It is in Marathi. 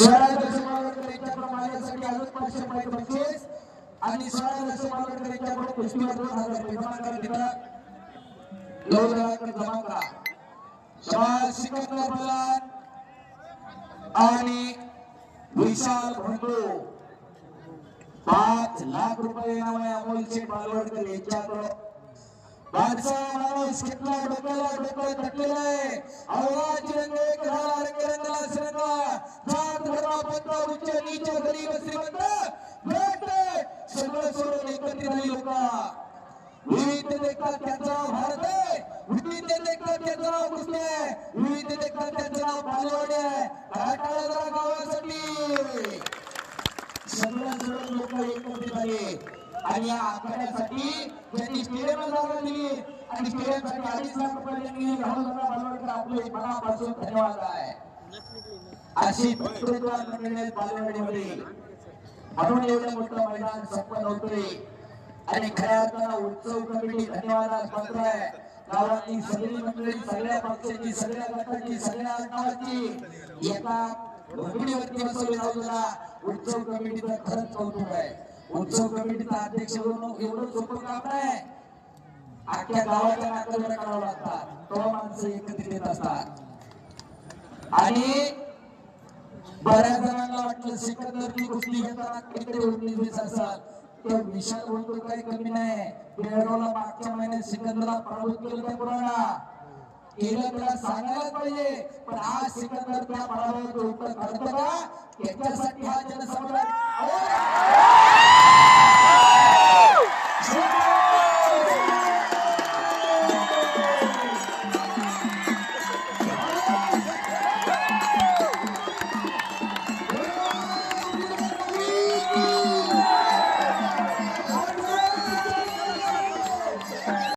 16 मालवणकर माझ्यासाठी अजून 525 आणि 16 मालवणकर यांच्याकडून कुस्तीवर 2000 जमा करा. तिथं लवकर जमा करा. शाबास सिकंदर बलान आणि विशाल भंडू 5 लाख रुपये इनाम आहे. अमोल शेठ मालवणकर यांच्याकडून बादशाह माणूस कितना डोक्याला डोकं तटलेलं आहे. आवाज रंग एक झाला रंगरंगला सरंगा जात धर्म पंथ उच्च नीच गरीब श्रीमंत भेट सगळं सोडून एकत्रित झाली लोक. विविधतेत त्याचं नाव भारत आहे. विविधतेत त्याचं नाव कुस्ती आहे. विविधतेत त्याचं नाव बालवाडी आहे. घाटाळा जरा गावासाठी सगळं सोडून लोक एकत्रित झाले आणि या आखाड्यासाठी त्यांनी स्टेडियमला जागा दिली आणि स्टेडियमसाठी 2.5 लाख रुपये त्यांनी राहुल बालवडकर आपले मनापासून धन्यवाद आहे. अशी नेतृत्वात मंडळी बालवाडीमध्ये म्हणून एवढं मोठं मैदान संपन्न होतोय आणि खऱ्या अर्थानं उत्सव कमिटी धन्यवादास पात्र आहे. गावातली सगळी मंडळी सगळ्या पक्षाची सगळ्या गटाची सगळ्या गावाची एका भूमीवरती बसवली जाऊला उत्सव कमिटीचं खरंच कौतुक आहे. उत्सव कमिटीचा अध्यक्ष म्हणून एवढं सोपं काम नाही. अख्ख्या गावाच्या नात्यावर करावं लागतात. तो माणसं एकत्रित येत असतात आणि बऱ्याच जणांना वाटलं सिकंदरची कुस्ती घेताना किती उन्नीस असतात. तो विशाल बोलतो काही कमी नाही. बेळगावला मागच्या महिन्यात सिकंदरला पराभूत केलं त्या पुराणा केलं त्याला सांगायलाच पाहिजे. पण आज सिकंदर त्या पराभवाचं उत्तर काढतो का त्याच्यासाठी हा जनसमुदाय